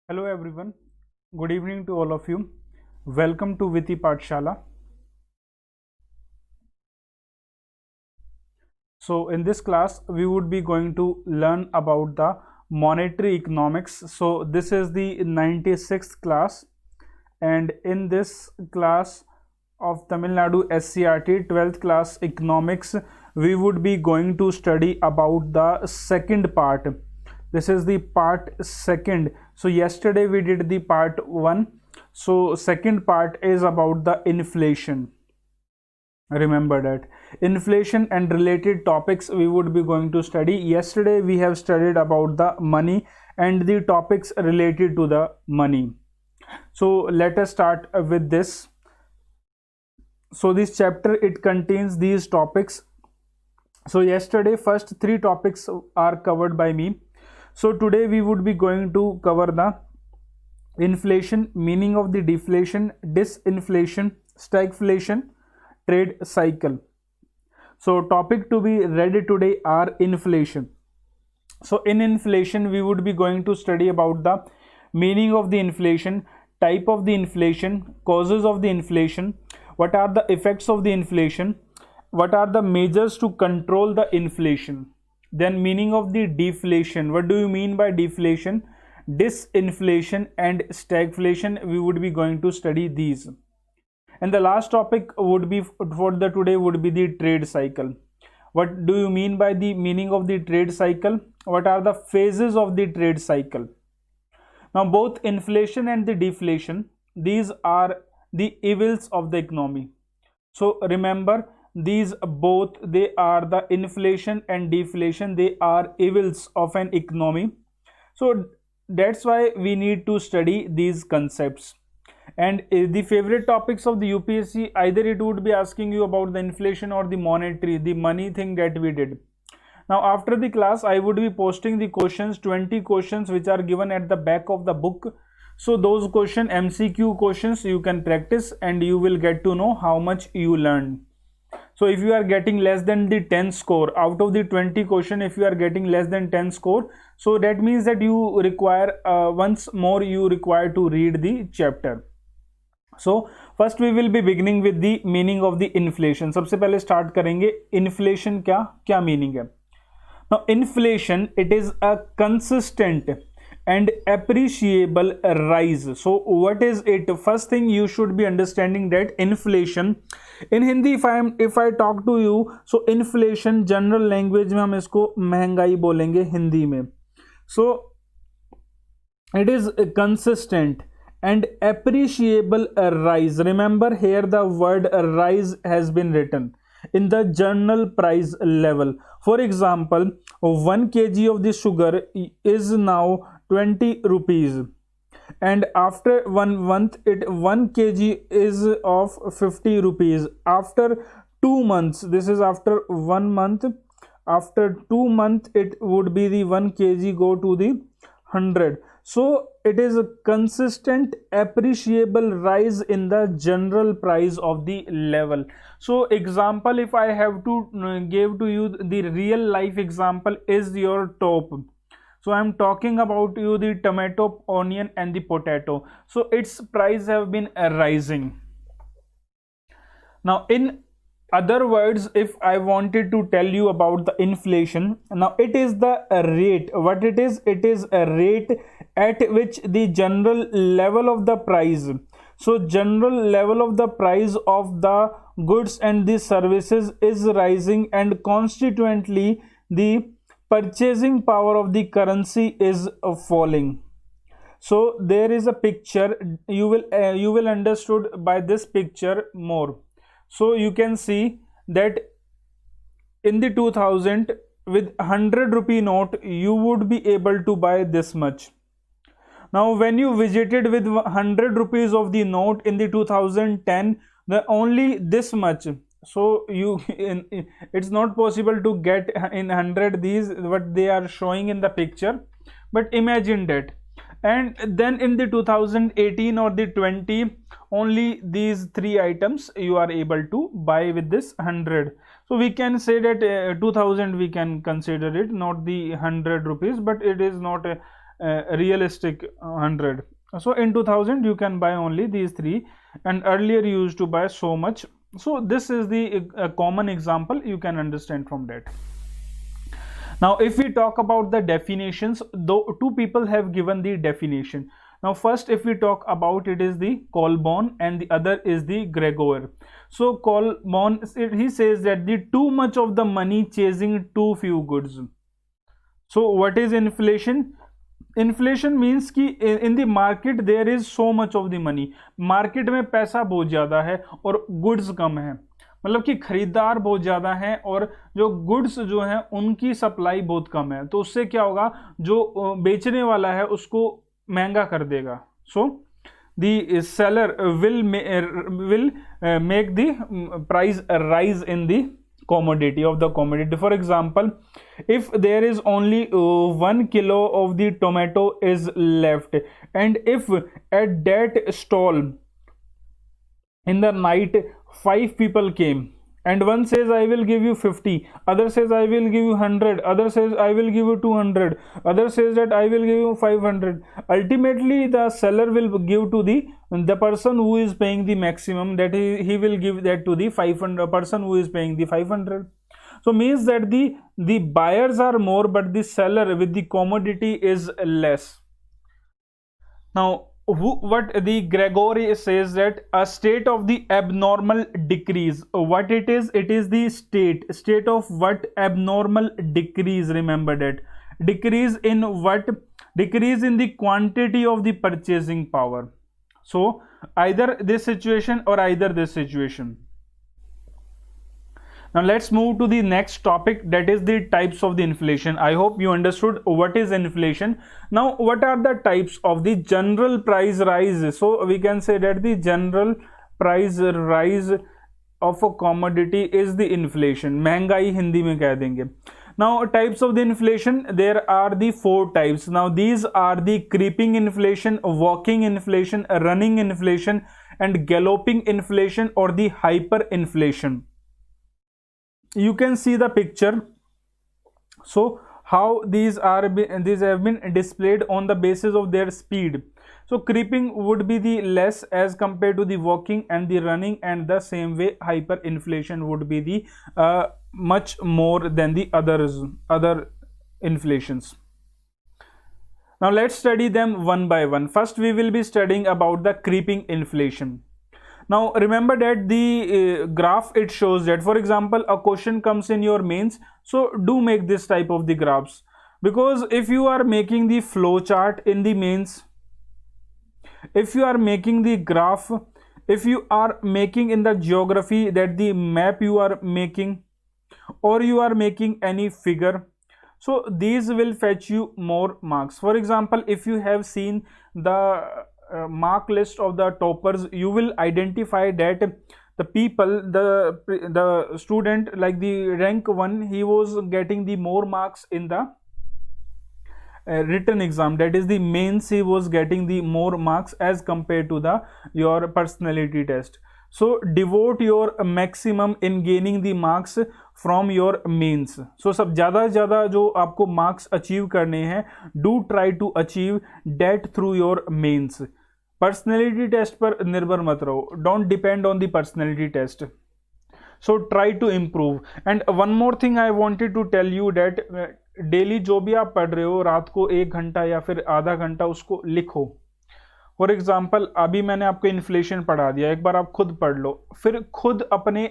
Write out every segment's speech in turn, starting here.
Hello everyone. Good evening to all of you. Welcome to Viti Pathshala. So in this class we would be going to learn about the monetary economics. So this is the 96th class, and in this class of Tamil Nadu SCRT 12th class economics, we would be going to study about the second part. This is the part second. So yesterday we did the part 1. So second part is about the inflation. Remember that inflation and related topics we would be going to study. Yesterday we have studied about the money and the topics related to the money. So let us start with this. So this chapter, it contains these topics. So yesterday first three topics are covered by me. So today we would be going to cover the inflation, meaning of the deflation, disinflation, stagflation, trade cycle. So topic to be read today are inflation. So in inflation we would be going to study about the meaning of the inflation, type of the inflation, causes of the inflation, what are the effects of the inflation, what are the measures to control the inflation. Then meaning of the deflation. What do you mean by deflation, disinflation and stagflation? We would be going to study these. And the last topic would be for the today would be the trade cycle. What do you mean by the meaning of the trade cycle? What are the phases of the trade cycle? Now both inflation and the deflation, these are the evils of the economy. So remember, these both, they are the inflation and deflation, they are evils of an economy. So that's why we need to study these concepts. And the favorite topics of the UPSC, either it would be asking you about the inflation or the monetary, the money thing that we did. Now after the class I would be posting the questions, 20 questions which are given at the back of the book. So those question, MCQ questions, you can practice and you will get to know how much you learned. So if you are getting less than the 10 score out of the 20 question, if you are getting less than 10 score, so that means that you require once more you require to read the chapter. So first we will be beginning with the meaning of the inflation. सबसे पहले start करेंगे inflation क्या meaning है. Now inflation, it is a consistent and appreciable rise. So what is it? First thing you should be understanding that inflation in Hindi, if I talk to you, so inflation general language में हम इसको महंगाई बोलेंगे हिंदी में. So it is consistent and appreciable rise. Remember here the word rise has been written in the general price level. For example, 1 kg of the sugar is now 20 rupees, and after 1 month 1 kg is of 50 rupees. After 2 months, this is after 1 month, after 2 months it would be the 1 kg go to the 100. So it is a consistent appreciable rise in the general price of the level. So example, if I have to give to you the real life example is your top. So I am talking about you the tomato, onion and the potato. So its price have been rising. Now in other words, if I wanted to tell you about the inflation, now it is the rate. What it is? It is a rate at which the general level of the price. So general level of the price of the goods and the services is rising, and consequently the purchasing power of the currency is falling. So there is a picture, you will understood by this picture more. So you can see that in the 2000, with 100 rupee note you would be able to buy this much. Now when you visited with 100 rupees of the note in the 2010, the only this much. So you it's not possible to get in 100 these what they are showing in the picture, but imagine that. And then in the 2018 or the 20, only these three items you are able to buy with this 100. So we can say that 2000 we can consider it, not the 100 rupees, but it is not realistic 100. So in 2000 you can buy only these three, and earlier you used to buy so much. So this is the common example you can understand from that. Now if we talk about the definitions, though two people have given the definition. Now first if we talk about, it is the Colborn and the other is the Gregor. So Colborn, he says that the too much of the money chasing too few goods. So what is inflation? Inflation means कि in the market there is so much of the money, market में पैसा बहुत ज़्यादा है और goods कम है, मतलब कि खरीदार बहुत ज़्यादा हैं और जो गुड्स जो हैं उनकी सप्लाई बहुत कम है, तो उससे क्या होगा, जो बेचने वाला है उसको महंगा कर देगा. So the seller will make the price rise in the commodity of the commodity. For example, if there is only 1 kilo of the tomato is left, and if at that stall in the night 5 people came, and one says I will give you 50, other says I will give you 100, other says I will give you 200, other says that I will give you 500, ultimately the seller will give to the person who is paying the maximum, that he will give that to the 500 person who is paying the 500. So means that the buyers are more but the seller with the commodity is less. Now what the Gregory says, that a state of the abnormal decrease, what it is the state of what? Abnormal decrease. Remember that decrease in what? Decrease in the quantity of the purchasing power. So either this situation or either this situation. Now let's move to the next topic, that is the types of the inflation. I hope you understood what is inflation. Now what are the types of the general price rise? So we can say that the general price rise of a commodity is the inflation. महंगाई हिंदी में कह देंगे. Now types of the inflation, there are the 4 types. Now these are the creeping inflation, walking inflation, running inflation, and galloping inflation or the hyperinflation. You can see the picture. So how these have been displayed on the basis of their speed. So creeping would be the less as compared to the walking and the running, and the same way hyperinflation would be the much more than the other inflations. Now let's study them one by one. First we will be studying about the creeping inflation. Now remember that the graph, it shows that, for example, a question comes in your mains, so do make this type of the graphs, because if you are making the flow chart in the mains, if you are making the graph, if you are making in the geography, that the map you are making, or you are making any figure, so these will fetch you more marks. For example, if you have seen the mark list of the toppers, you will identify that the people, the student like the rank 1, he was getting the more marks in the written exam, that is the mains, he was getting the more marks as compared to the your personality test. So devote your maximum in gaining the marks from your mains. So सब ज़्यादा से ज़्यादा जो आपको marks achieve करने हैं, do try to achieve that through your mains. Personality test पर निर्भर मत रहो, don't depend on the personality test. So try to improve. And one more thing I wanted to tell you that daily जो भी आप पढ़ रहे हो, रात को 1 घंटा या फिर आधा घंटा उसको लिखो. फॉर एग्जाम्पल अभी मैंने आपको इन्फ्लेशन पढ़ा दिया, एक बार आप खुद पढ़ लो, फिर खुद अपने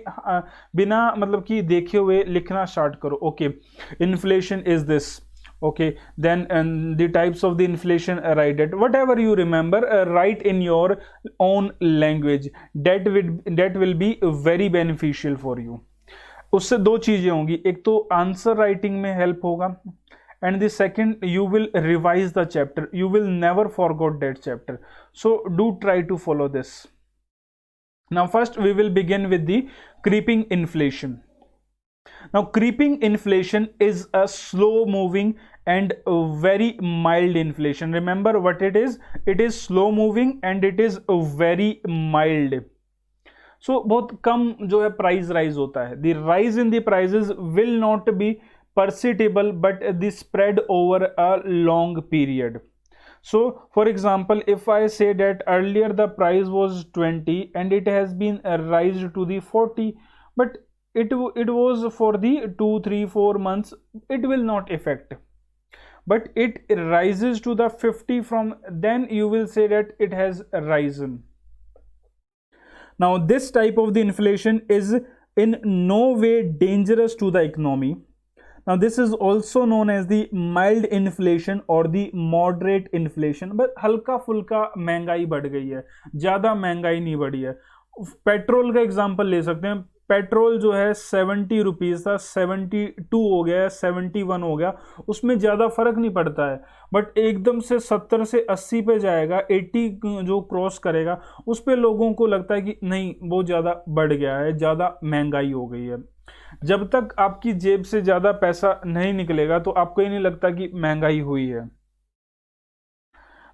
बिना मतलब कि देखे हुए लिखना स्टार्ट करो. Okay, inflation is this, okay, then the types of the inflation, write it, whatever you remember, write in your own language. That will be very beneficial for you. उससे 2 चीजें होंगी, एक तो आंसर राइटिंग में help होगा, and the second, you will revise the chapter, you will never forget that chapter. So do try to follow this. Now first we will begin with the creeping inflation. Now creeping inflation is a slow moving and a very mild inflation. Remember what it is slow moving and it is very mild. So बहुत कम जो है price rise होता है. The rise in the prices will not be perceptible but the spread over a long period. So for example, if I say that earlier the price was 20 and it has been raised to the 40, but it was for the 2 3 4 months, it will not affect. But it rises to the 50, from then you will say that it has risen. Now this type of the inflation is in no way dangerous to the economy. Now this is also known as the mild inflation or the moderate inflation. But हल्का फुल्का महंगाई बढ़ गई है, ज़्यादा महंगाई नहीं बढ़ी है. पेट्रोल का एग्जांपल ले सकते हैं. पेट्रोल जो है 70 रुपीज़ था, 72 हो गया, 71 हो गया, उसमें ज़्यादा फर्क नहीं पड़ता है. बट एकदम से 70 से 80 पे जाएगा, 80 जो क्रॉस करेगा, उस पे लोगों को लगता है कि नहीं, वो ज़्यादा बढ़ गया है, ज़्यादा महंगाई हो गई है. जब तक आपकी जेब से ज़्यादा पैसा नहीं निकलेगा तो आपको ही नहीं लगता कि महंगाई हुई है.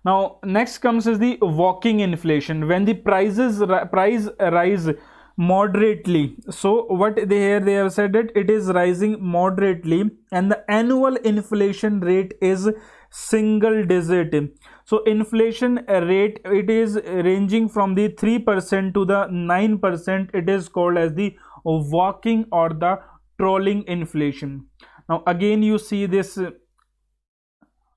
Now next comes is the walking inflation, when the price rise moderately. So what they have said that it is rising moderately and the annual inflation rate is single digit. So inflation rate, it is ranging from the 3% to the 9%. It is called as the walking or the trolling inflation. Now again you see this.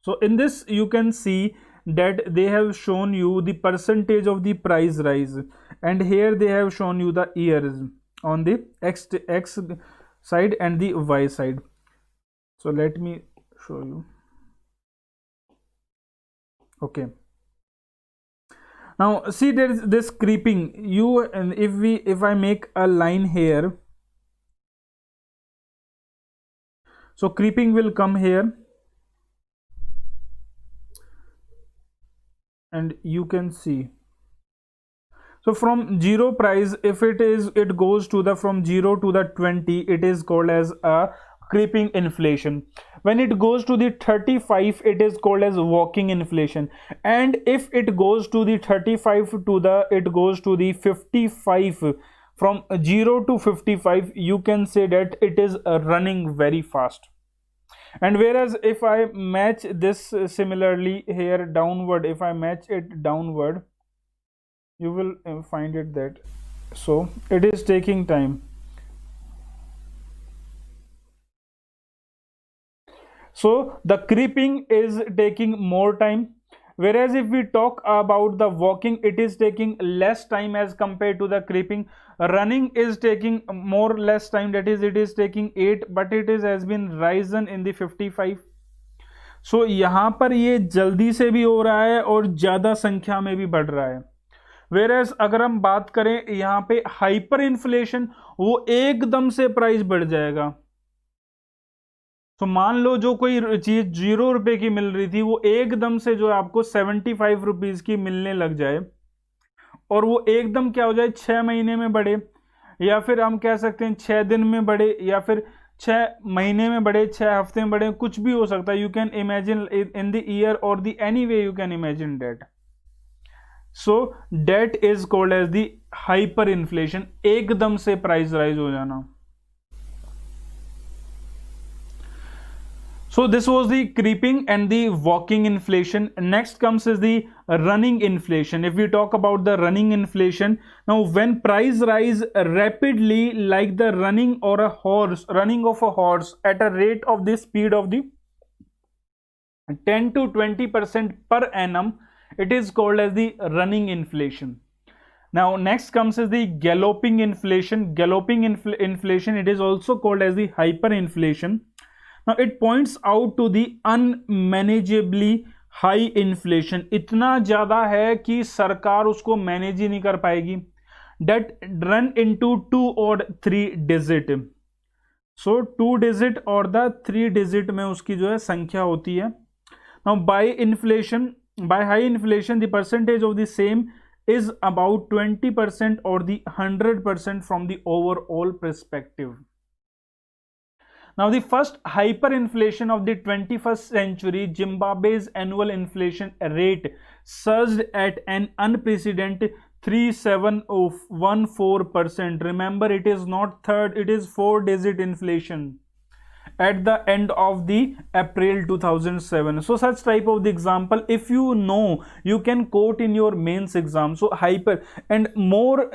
So in this you can see that they have shown you the percentage of the price rise, and here they have shown you the years on the x side and the y side. So let me show you. Okay, now see there is this creeping. You, and if I make a line here, so creeping will come here, and you can see. So from zero price, if it goes to the from 0 to the 20, it is called as a creeping inflation. When it goes to the 35, it is called as walking inflation. And if it goes to the 35 to the, it goes to the 55, from 0 to 55, you can say that it is running very fast. And whereas if I match this similarly here downward, if I match it downward, you will find it that, so it is taking time. So the creeping is taking more time, whereas if we talk about the walking, it is taking less time as compared to the creeping. Running is taking more less time, that is it is taking 8, but it is has been risen in the 55. So यहाँ पर ये जल्दी से भी हो रहा है और ज़्यादा संख्या में भी बढ़ रहा है. वेरेस अगर हम बात करें यहाँ पे हाइपर इन्फ्लेशन, वो एकदम से प्राइस बढ़ जाएगा. तो मान लो जो कोई चीज 0 रुपए की मिल रही थी, वो एकदम से जो है आपको 75 रुपीज की मिलने लग जाए, और वो एकदम क्या हो जाए 6 महीने में बढ़े, या फिर हम कह सकते हैं 6 दिन में बढ़े, या फिर 6 महीने में बढ़े, 6 हफ्ते में बढ़े, कुछ भी हो सकता है. You can imagine in the year और the any way you can imagine that. So that is called as the hyper inflation, एकदम से प्राइस राइज हो जाना. So this was the creeping and the walking inflation. Next comes is the running inflation. If we talk about the running inflation, now when price rise rapidly, like the running of a horse at a rate of the speed of the 10 to 20% per annum, it is called as the running inflation. Now next comes is the galloping inflation. Galloping inflation, it is also called as the hyperinflation. Now it points out to the unmanageably high inflation. इतना ज़्यादा है कि सरकार उसको manage ही नहीं कर पाएगी. That run into 2 or 3 digit. So 2 digit और the 3 digit में उसकी जो है संख्या होती है. Now by high inflation, the percentage of the same is about 20% or the 100% from the overall perspective. Now the first hyperinflation of the 21st century, Zimbabwe's annual inflation rate surged at an unprecedented 3714%. Remember, it is not third, it is 4-digit inflation. at the end of the April 2007. So such type of the example, if you know, you can quote in your mains exam. So hyper and more,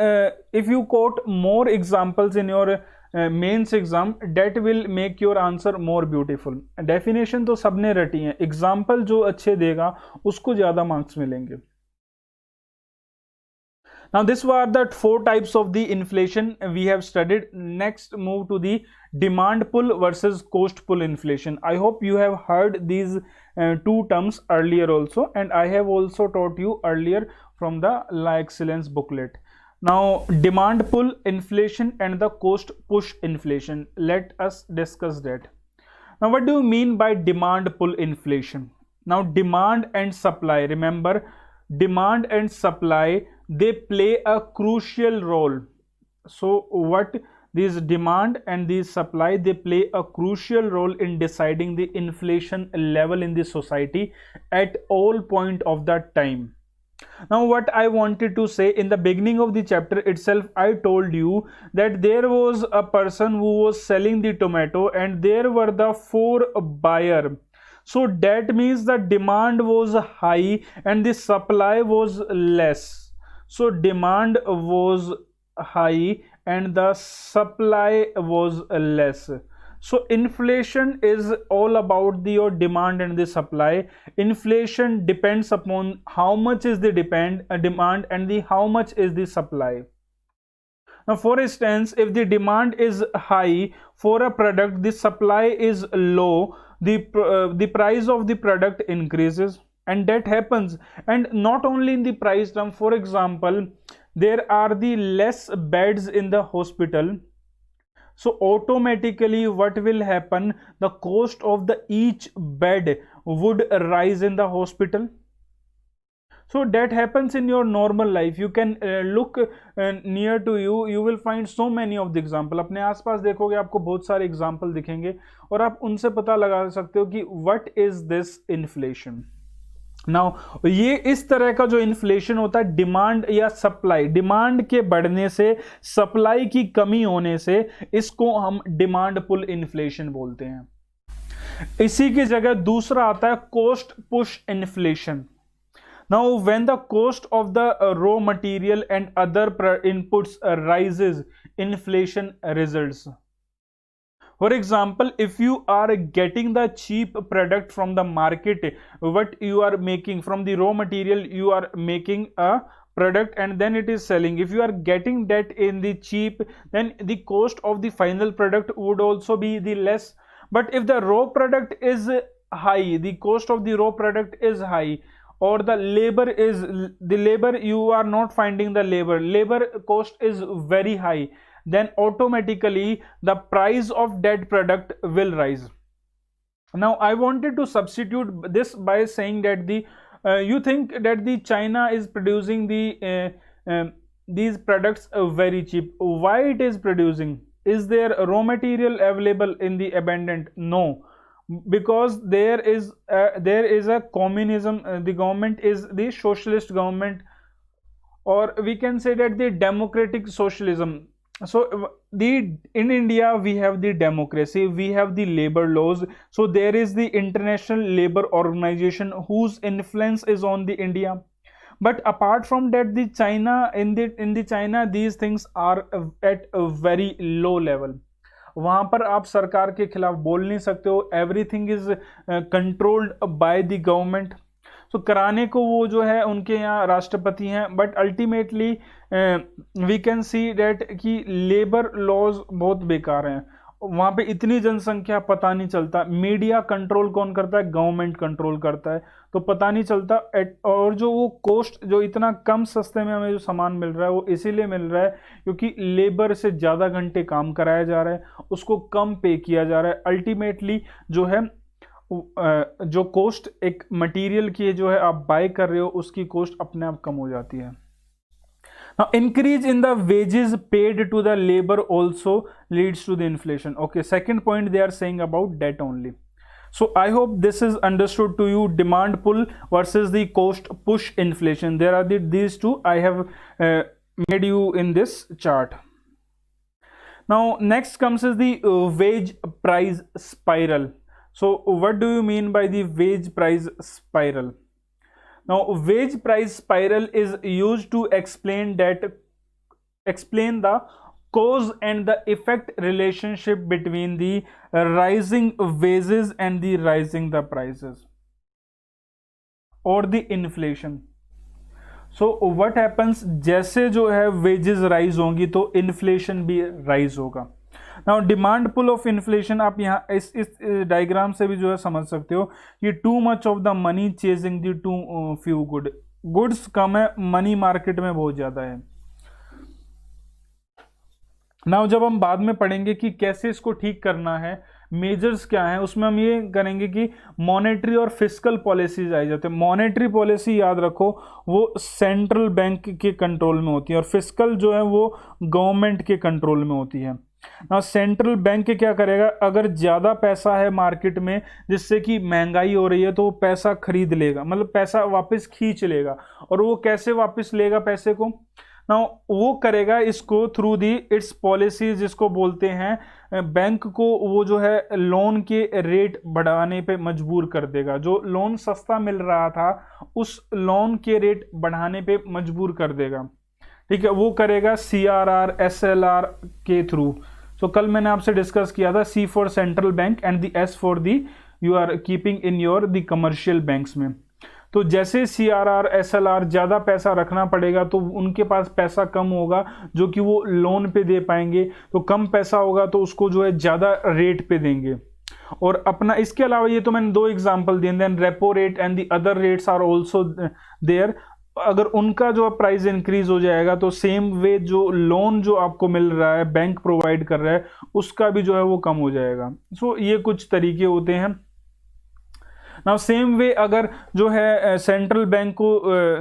if you quote more examples in your mains exam, that will make your answer more beautiful. Definition तो सबने रटी है, example जो अच्छे देगा उसको ज्यादा marks मिलेंगे. Now this were the four types of the inflation we have studied. Next move to the demand pull versus cost pull inflation. I hope you have heard these two terms earlier also, and I have also taught you earlier from the La Excellence booklet. Now demand pull inflation and the cost push inflation, let us discuss that. Now what do you mean by demand pull inflation? Now demand and supply, remember, demand and supply, they play a crucial role. So what these demand and these supply, they play a crucial role in deciding the inflation level in the society at all point of that time. Now what I wanted to say, in the beginning of the chapter itself I told you that there was a person who was selling the tomato and there were the 4 buyers. So that means the demand was high and the supply was less. So demand was high and the supply was less. So inflation is all about your demand and the supply. Inflation depends upon how much is the demand and the how much is the supply. Now for instance, if the demand is high for a product, the supply is low, the price of the product increases, and that happens. And not only in the price term, for example, there are the less beds in the hospital. So automatically what will happen, the cost of the each bed would rise in the hospital. So that happens in your normal life. You can look near to you, you will find so many of the example. अपने आसपास देखोगे आपको बहुत सारे example दिखेंगे और आप उनसे पता लगा सकते हो कि what is this inflation. Now ये इस तरह का जो इन्फ्लेशन होता है, डिमांड या सप्लाई, डिमांड के बढ़ने से सप्लाई की कमी होने से, इसको हम डिमांड पुल इन्फ्लेशन बोलते हैं. इसी की जगह दूसरा आता है cost push inflation. Now when the cost of the raw material and other inputs rises, inflation results. For example, if you are getting the cheap product from the market, what you are making from the raw material, you are making a product and then it is selling. If you are getting that in the cheap, then the cost of the final product would also be the less. But if the raw product is high, the cost of the raw product is high, or the labor you are not finding the labor cost is very high, then automatically the price of that product will rise. Now I wanted to substitute this by saying that you think that the China is producing these products very cheap. Why it is producing? Is there raw material available in the abundant? No, because there is a communism. The government is the socialist government, or we can say that the democratic socialism. So in India we have the democracy, we have the labor laws. So there is the International Labor Organization whose influence is on the India. But apart from that, the China, in the China, these things are at a very low level. वहाँ पर आप सरकार के खिलाफ बोल नहीं सकते हो. Everything is controlled by the government. So कराने को वो जो है उनके यहाँ राष्ट्रपति हैं, but ultimately we can see that कि लेबर लॉज बहुत बेकार हैं. वहाँ पे इतनी जनसंख्या, पता नहीं चलता. मीडिया कंट्रोल कौन करता है? गवर्नमेंट कंट्रोल करता है. तो पता नहीं चलता. और जो वो कॉस्ट, जो इतना कम सस्ते में हमें जो सामान मिल रहा है, वो इसीलिए मिल रहा है क्योंकि लेबर से ज़्यादा घंटे काम कराया जा रहा है, उसको कम पे किया जा रहा है. अल्टीमेटली जो है जो कॉस्ट एक मटेरियल की जो है आप बाय कर रहे हो, उसकी कॉस्ट अपने आप कम हो जाती है. Now, increase in the wages paid to the labor also leads to the inflation. Okay, second point they are saying about that only. So I hope this is understood to you. Demand pull versus the cost push inflation. There are these two I have made you in this chart. Now next comes is the wage price spiral. So what do you mean by the wage price spiral? Now wage price spiral is used to explain the cause and the effect relationship between the rising wages and the rising the prices or the inflation. So what happens, जैसे जो है wages rise होंगी तो inflation भी rise होगा. Now demand pull of inflation आप यहाँ इस डायग्राम से भी जो है समझ सकते हो कि too much of the money chasing the too few goods कम है, मनी मार्केट में बहुत ज्यादा है. नाउ जब हम बाद में पढ़ेंगे कि कैसे इसको ठीक करना है, मेजर्स क्या हैं, उसमें हम ये करेंगे कि मॉनेटरी और फिस्कल पॉलिसीज आई जाते हैं. मॉनेटरी पॉलिसी याद रखो वो सेंट्रल बैंक के कंट्रोल में होती है और फिस्कल जो है वो गवर्नमेंट के कंट्रोल में होती है. ना सेंट्रल बैंक क्या करेगा, अगर ज़्यादा पैसा है मार्केट में जिससे कि महंगाई हो रही है तो वो पैसा खरीद लेगा, मतलब पैसा वापस खींच लेगा. और वो कैसे वापस लेगा पैसे को, ना वो करेगा इसको थ्रू दी इट्स पॉलिसी, जिसको बोलते हैं बैंक को वो जो है लोन के रेट बढ़ाने पे मजबूर कर देगा. जो लोन सस्ता मिल रहा था उस लोन के रेट बढ़ाने पे मजबूर कर देगा. ठीक है, वो करेगा CRR SLR के थ्रू. सो कल मैंने आपसे डिस्कस किया था C for central bank and the S for the you are keeping in your the commercial banks में. तो जैसे CRR SLR ज़्यादा पैसा रखना पड़ेगा तो उनके पास पैसा कम होगा जो कि वो लोन पे दे पाएंगे, तो कम पैसा होगा तो उसको जो है ज़्यादा रेट पे देंगे. और अपना इसके अलावा ये तो मैंने दो एग्जांपल दिए, then repo rate and the other rates are also there. अगर उनका जो प्राइस इंक्रीज हो जाएगा तो सेम वे जो लोन जो आपको मिल रहा है बैंक प्रोवाइड कर रहा है उसका भी जो है वो कम हो जाएगा. सो ये कुछ तरीके होते हैं. नाउ सेम वे अगर जो है सेंट्रल बैंक को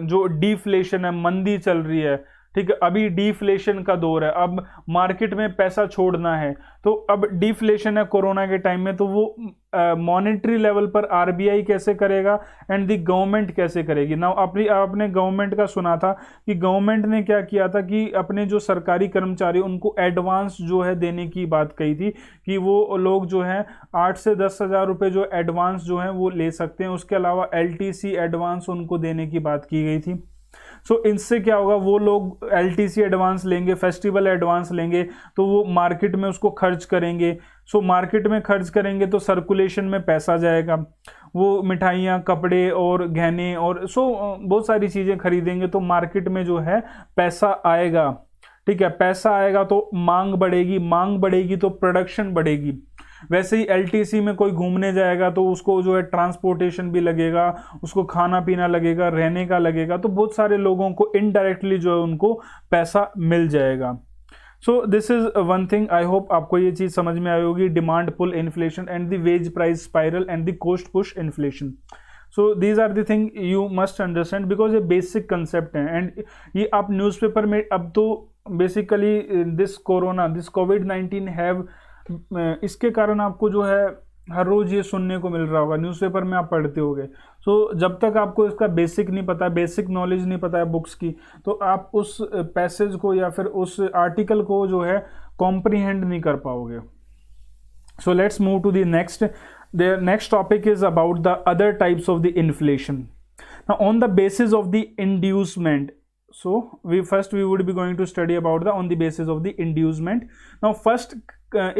जो डिफ्लेशन है, मंदी चल रही है, ठीक है, अभी डिफ्लेशन का दौर है, अब मार्केट में पैसा छोड़ना है, तो अब डिफ्लेशन है कोरोना के टाइम में, तो वो मॉनेटरी लेवल पर RBI कैसे करेगा एंड दी गवर्नमेंट कैसे करेगी. नाउ आपने गवर्नमेंट का सुना था कि गवर्नमेंट ने क्या किया था कि अपने जो सरकारी कर्मचारी उनको एडवांस जो है देने की बात कही थी कि वो लोग जो है 8 से 10 हज़ार रुपये जो एडवांस जो है वो ले सकते हैं. उसके अलावा LTC एडवांस उनको देने की बात की गई थी. सो इनसे क्या होगा, वो लोग LTC एडवांस लेंगे, फेस्टिवल एडवांस लेंगे तो वो मार्केट में उसको खर्च करेंगे. सो मार्केट में खर्च करेंगे तो सर्कुलेशन में पैसा जाएगा, वो मिठाइयाँ, कपड़े और गहने और बहुत सारी चीज़ें खरीदेंगे तो मार्केट में जो है पैसा आएगा. ठीक है, पैसा आएगा तो मांग बढ़ेगी, मांग बढ़ेगी तो प्रोडक्शन बढ़ेगी. वैसे ही LTC में कोई घूमने जाएगा तो उसको जो है ट्रांसपोर्टेशन भी लगेगा, उसको खाना पीना लगेगा, रहने का लगेगा, तो बहुत सारे लोगों को इनडायरेक्टली जो है उनको पैसा मिल जाएगा. So this is one thing. I hope आपको ये चीज़ समझ में आई होगी, demand pull inflation and the wage price spiral and the cost push inflation. So these are the thing you must understand because ये बेसिक कंसेप्ट हैं and ये आप न्यूज़पेपर में अब तो बेसिकली दिस COVID-19 हैव, इसके कारण आपको जो है हर रोज ये सुनने को मिल रहा होगा, न्यूज़पेपर में आप पढ़ते होगे. सो जब तक आपको इसका बेसिक नहीं पता, बेसिक नॉलेज नहीं पता है बुक्स की, तो आप उस पैसेज को या फिर उस आर्टिकल को जो है कॉम्प्रीहेंड नहीं कर पाओगे. So let's move to the next. The next topic is about the other types of the inflation. Now on the basis of the inducement, so we would be going to study about on the basis of the inducement. Now first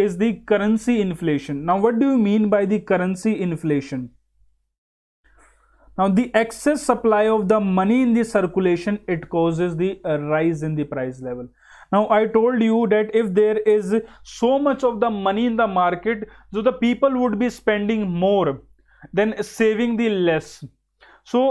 is the currency inflation. Now what do you mean by the currency inflation? Now the excess supply of the money in the circulation, it causes the rise in the price level. Now I told you that if there is so much of the money in the market, so the people would be spending more than saving the less. So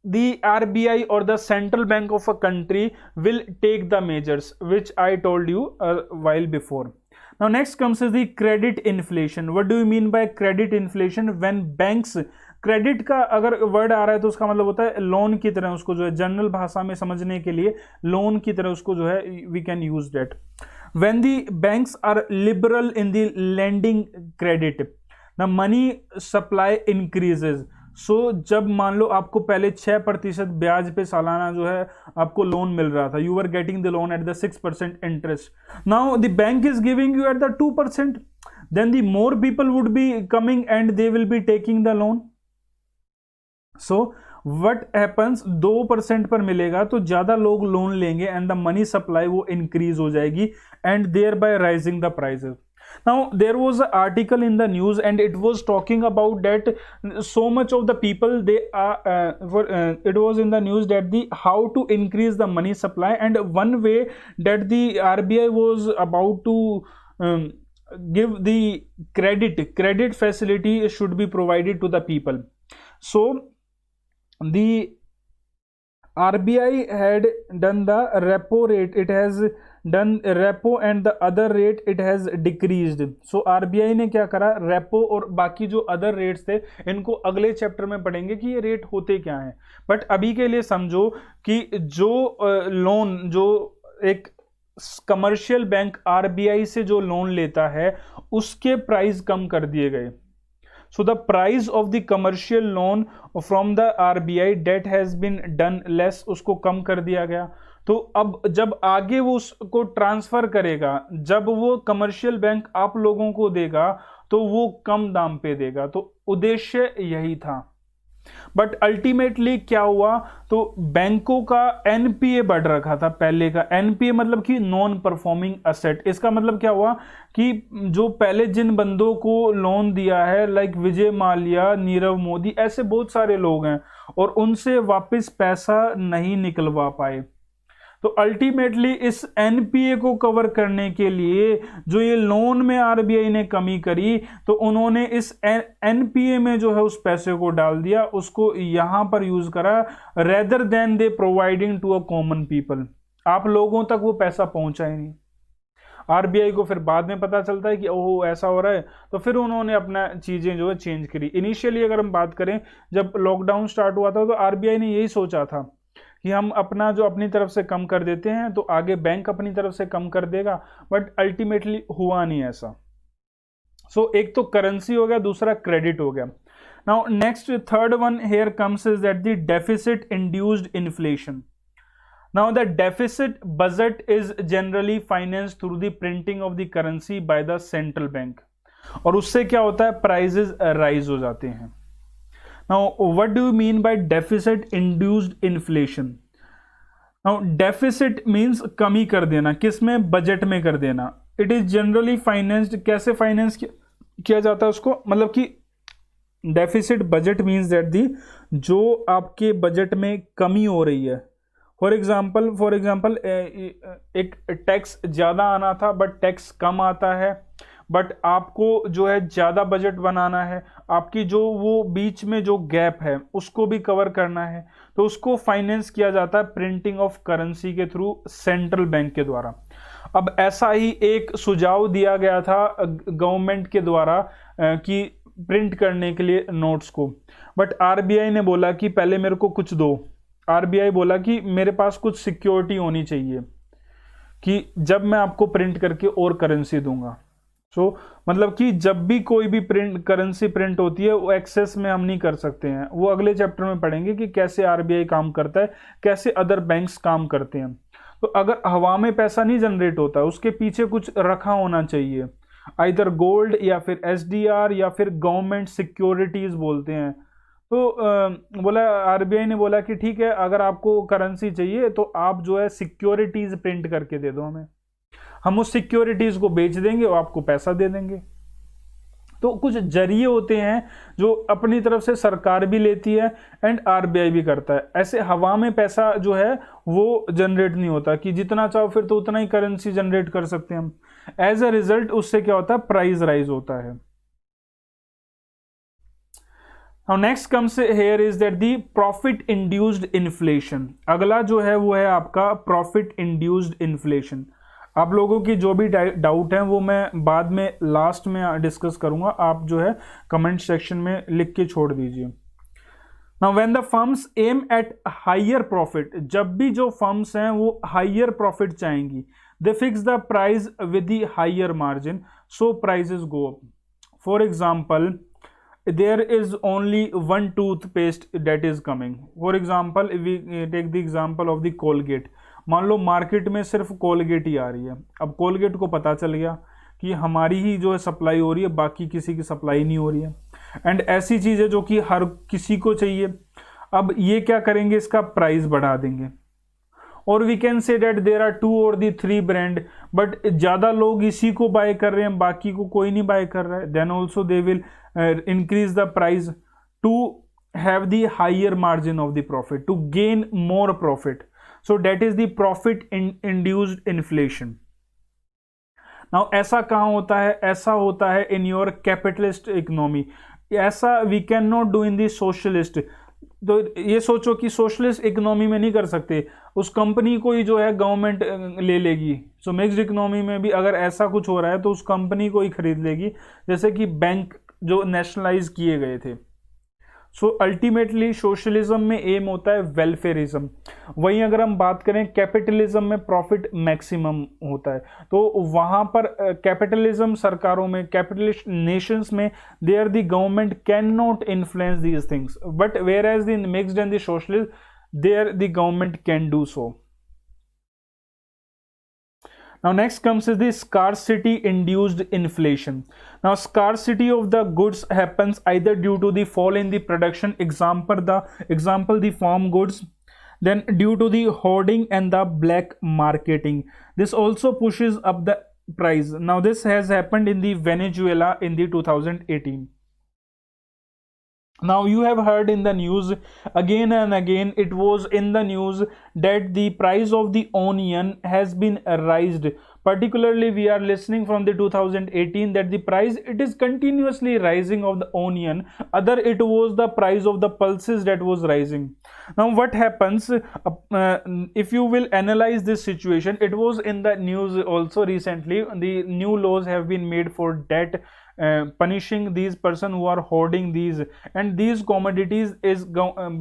the RBI or the central bank of a country will take the measures which I told you a while before. Now next comes is the credit inflation. What do you mean by credit inflation? When banks, credit का अगर word आ रहा है तो उसका मतलब होता है loan की तरह, उसको जो है जनरल भाषा में समझने के लिए लोन की तरह उसको जो है we can use that. When the banks are liberal in the lending credit, the money supply increases. So जब मान लो आपको पहले 6% ब्याज पे सालाना जो है आपको लोन मिल रहा था, you are getting the loan at the 6% interest, now the bank is giving you at the 2%, then the more people would be coming and they will be taking the loan. So what happens, 2% पर मिलेगा तो ज्यादा लोग loan लेंगे and the money supply वो increase हो जाएगी and thereby rising the prices. Now there was an article in the news and it was talking about that so much of the people they are it was in the news that the how to increase the money supply, and one way that the RBI was about to give the credit facility should be provided to the people. So the RBI had done the repo rate, it has done repo and the other rate it has decreased. So RBI ने क्या करा, repo और बाकी जो other rates थे इनको अगले chapter में पढ़ेंगे कि ये रेट होते क्या हैं, बट अभी के लिए समझो कि जो लोन जो एक कमर्शियल बैंक RBI से जो लोन लेता है उसके प्राइस कम कर दिए गए. So the price of the commercial loan from the RBI that has been done less, उसको कम कर दिया गया. तो अब जब आगे वो उसको ट्रांसफर करेगा, जब वो कमर्शियल बैंक आप लोगों को देगा तो वो कम दाम पे देगा. तो उद्देश्य यही था, बट अल्टीमेटली क्या हुआ, तो बैंकों का एनपीए बढ़ रखा था. पहले का एनपीए मतलब कि नॉन परफॉर्मिंग असेट. इसका मतलब क्या हुआ कि जो पहले जिन बंदों को लोन दिया है लाइक विजय माल्या, नीरव मोदी, ऐसे बहुत सारे लोग हैं और उनसे वापस पैसा नहीं निकलवा पाए. तो अल्टीमेटली इस एनपीए को कवर करने के लिए जो ये लोन में आरबीआई ने कमी करी, तो उन्होंने इस एनपीए में जो है उस पैसे को डाल दिया, उसको यहां पर यूज करा rather than they providing to a common people. आप लोगों तक वो पैसा पहुंचा ही नहीं. आरबीआई को फिर बाद में पता चलता है कि ओह ऐसा हो रहा है, तो फिर उन्होंने अपना चीजें जो है चेंज करी. इनिशियली अगर हम बात करें, जब लॉकडाउन स्टार्ट हुआ था तो आरबीआई ने यही सोचा था कि हम अपना जो अपनी तरफ से कम कर देते हैं तो आगे बैंक अपनी तरफ से कम कर देगा, बट अल्टीमेटली हुआ नहीं ऐसा. सो एक तो करेंसी हो गया, दूसरा क्रेडिट हो गया. Now next third one here comes is that the deficit induced inflation. Now the deficit budget is generally financed through the printing of the currency by the central bank, और उससे क्या होता है, प्राइजेस राइज हो जाते हैं. Now, what do you mean by deficit-induced inflation? Now, deficit means कमी कर देना, किसमें, बजट में कर देना. It is generally financed, कैसे फाइनेंस किया जाता है उसको, मतलब कि deficit budget means that the जो आपके बजट में कमी हो रही है. फॉर एग्जाम्पल एक टैक्स ज़्यादा आना था बट टैक्स कम आता है, बट आपको जो है ज़्यादा बजट बनाना है, आपकी जो वो बीच में जो गैप है उसको भी कवर करना है, तो उसको फाइनेंस किया जाता है प्रिंटिंग ऑफ करेंसी के थ्रू सेंट्रल बैंक के द्वारा. अब ऐसा ही एक सुझाव दिया गया था गवर्नमेंट के द्वारा कि प्रिंट करने के लिए नोट्स को, बट आरबीआई ने बोला कि पहले मेरे को कुछ दो. आरबीआई बोला कि मेरे पास कुछ सिक्योरिटी होनी चाहिए कि जब मैं आपको प्रिंट करके और करेंसी दूंगा. मतलब कि जब भी कोई भी करेंसी प्रिंट होती है वो एक्सेस में हम नहीं कर सकते हैं. वो अगले चैप्टर में पढ़ेंगे कि कैसे आरबीआई काम करता है, कैसे अदर बैंक्स काम करते हैं. तो अगर हवा में पैसा नहीं जनरेट होता, उसके पीछे कुछ रखा होना चाहिए, आइदर गोल्ड या फिर एसडीआर या फिर गवर्नमेंट सिक्योरिटीज बोलते हैं. तो बोला आरबीआई ने बोला कि ठीक है, अगर आपको करेंसी चाहिए तो आप जो है सिक्योरिटीज प्रिंट करके दे दो हमें, हम उस सिक्योरिटीज को बेच देंगे और आपको पैसा दे देंगे. तो कुछ जरिए होते हैं जो अपनी तरफ से सरकार भी लेती है एंड आरबीआई भी करता है. ऐसे हवा में पैसा जो है वो जनरेट नहीं होता कि जितना चाहो फिर तो उतना ही करेंसी जनरेट कर सकते हैं हम. एज अ रिजल्ट उससे क्या होता है, प्राइस राइज होता है. Now next comes here is that the profit induced inflation. अगला जो है वो है आपका profit induced inflation. आप लोगों की जो भी डाउट है वो मैं बाद में लास्ट में डिस्कस करूंगा, आप जो है कमेंट सेक्शन में लिख के छोड़ दीजिए. Now when the firms aim at higher profit, जब भी जो फर्म्स हैं वो हायर प्रॉफिट चाहेंगी, they fix the price with the higher margin, so prices go up. For example, there is only one toothpaste that is coming. For example, we take the example of the Colgate. मान लो market में सिर्फ Colgate ही आ रही है। अब Colgate को पता चल गया कि हमारी ही जो है सप्लाई हो रही है, बाकी किसी की सप्लाई नहीं हो रही है, एंड ऐसी चीज़ें जो कि हर किसी को चाहिए। अब ये क्या करेंगे, इसका प्राइस बढ़ा देंगे। और we can say that there are 2 और दी 3 ब्रांड, बट ज़्यादा लोग इसी को बाय कर रहे हैं, बाकी को कोई नहीं बाय कर रहा है, then also they will increase the price to have the higher margin of the profit, to gain more profit. So that is the profit induced inflation. Now ऐसा कहाँ होता है, ऐसा होता है in your capitalist economy. ऐसा we cannot do in the socialist. तो ये सोचो कि सोशलिस्ट इकोनॉमी में नहीं कर सकते, उस कंपनी को ही जो है गवर्नमेंट ले लेगी। सो मिक्स्ड इकोनॉमी में भी अगर ऐसा कुछ हो रहा है तो उस कंपनी को ही खरीद लेगी, जैसे कि बैंक जो नेशनलाइज किए गए थे। सो अल्टीमेटली सोशलिज्म में एम होता है वेलफेयरिज्म। वहीं अगर हम बात करें कैपिटलिज्म में प्रॉफिट मैक्सिमम होता है, तो वहां पर कैपिटलिज्म सरकारों में, कैपिटलिस्ट नेशंस में, there the government can not influence these things, but whereas the mixed and the socialist there the government can do so. Now next comes is the scarcity induced inflation. Now scarcity of the goods happens either due to the fall in the production, example the farm goods, then due to the hoarding and the black marketing. This also pushes up the price. Now this has happened in the Venezuela in the 2018. Now you have heard in the news again and again, it was in the news that the price of the onion has been raised. Particularly we are listening from the 2018 that the price, it is continuously rising of the onion. Other it was the price of the pulses that was rising. Now what happens, if you will analyze this situation, it was in the news also recently, the new laws have been made for that, punishing these person who are hoarding these, and these commodities is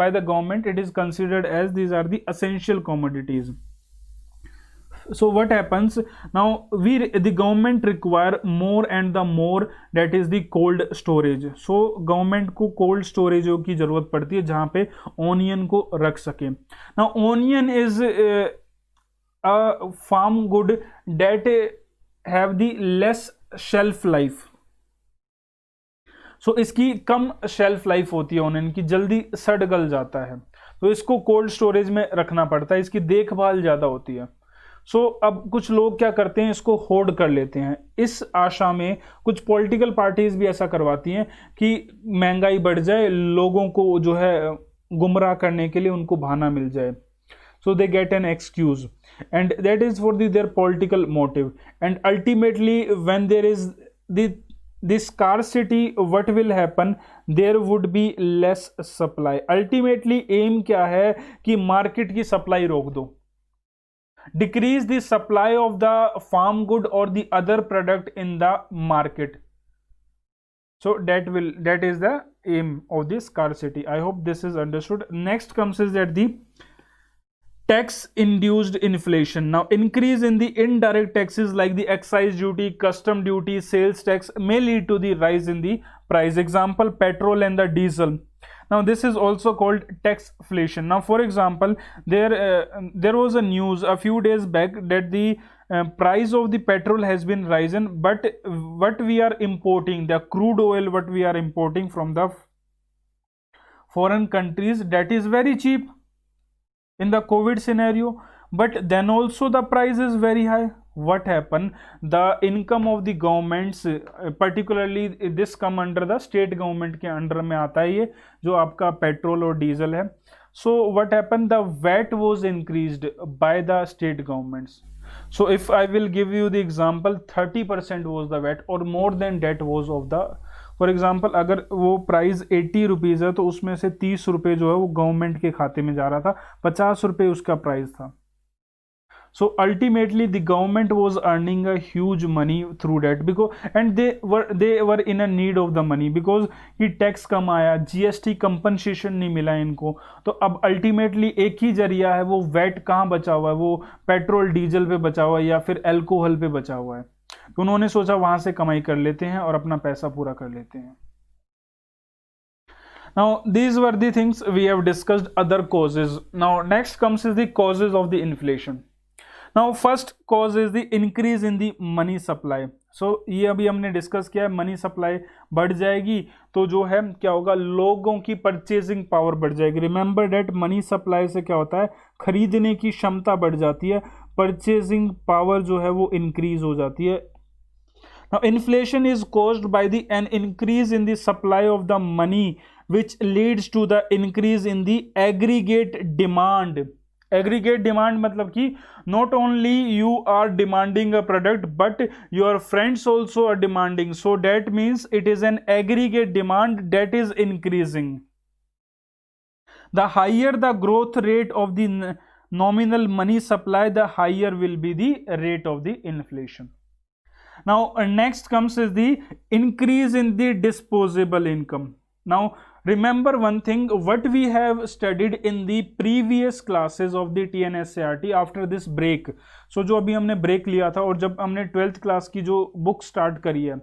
by the government it is considered as these are the essential commodities. So what happens now, the government require more and the more, that is the cold storage. So government को cold storage की जरूरत पड़ती है जहां पे onion को रख सके. Now onion is a farm good that have the less shelf life. सो इसकी कम शेल्फ लाइफ होती है, ऑनियन की जल्दी सड़ गल जाता है, तो इसको कोल्ड स्टोरेज में रखना पड़ता है, इसकी देखभाल ज़्यादा होती है। सो अब कुछ लोग क्या करते हैं, इसको होर्ड कर लेते हैं, इस आशा में कुछ पॉलिटिकल पार्टीज भी ऐसा करवाती हैं कि महंगाई बढ़ जाए, लोगों को जो है गुमराह करने के लिए उनको बहाना मिल जाए। So they get an excuse, and that is for their political motive. And ultimately when there is the scarcity, what will happen, there would be less supply. Ultimately aim क्या है कि मार्केट की सप्लाई रोक दो, decrease the supply of the farm good or the other product in the market. So that is the aim of this scarcity. I hope this is understood. Next comes is that the tax induced inflation. Now increase in the indirect taxes like the excise duty, custom duty, sales tax may lead to the rise in the price. Example, petrol and the diesel. Now this is also called taxflation. Now for example, there was a news a few days back that the price of the petrol has been risen, but what we are importing, the crude oil what we are importing from the foreign countries, that is very cheap in the COVID scenario, but then also the price is very high. What happened, the income of the governments, particularly this come under the state government के under में आता है ये जो आपका petrol और diesel है. So what happened, the VAT was increased by the state governments. So if I will give you the example, 30% was the VAT or more than that was of the, for example अगर वो price 80 rupees है तो उसमें से 30 रुपये जो है वो गवर्नमेंट के खाते में जा रहा था, 50 रुपये उसका प्राइस था. So ultimately the government was earning a huge money through that because and they were in a need of the money because ये टैक्स कम आया, जीएसटी कंपनसेशन नहीं मिला इनको, तो अब अल्टीमेटली एक ही जरिया है, वो वैट कहाँ बचा हुआ है, वो पेट्रोल डीजल पे बचा हुआ है या फिर एल्कोहल पे बचा हुआ है. तो उन्होंने सोचा वहां से कमाई कर लेते हैं और अपना पैसा पूरा कर लेते हैं. Now these were the things we have discussed, other causes. Now next comes is the causes of the inflation. Now first cause is the increase in the money supply. So ये अभी हमने डिस्कस किया है, money supply बढ़ जाएगी तो जो है क्या होगा, लोगों की परचेजिंग पावर बढ़ जाएगी. रिमेंबर डेट मनी सप्लाई से क्या होता है, खरीदने की क्षमता बढ़ जाती है, परचेजिंग पावर जो है वो इंक्रीज हो जाती है. Now inflation is caused by an increase in the supply of the money, which leads to the increase in the aggregate demand. Aggregate demand मतलब कि not only you are demanding a product but your friends also are demanding, so that means it is an aggregate demand that is increasing. The higher the growth rate of the nominal money supply, the higher will be the rate of the inflation. Now next comes is the increase in the disposable income. Now remember one thing, what we have studied in the previous classes of the TNSCRT after this break. So जो अभी हमने break लिया था और जब हमने 12th class की जो book start करी है,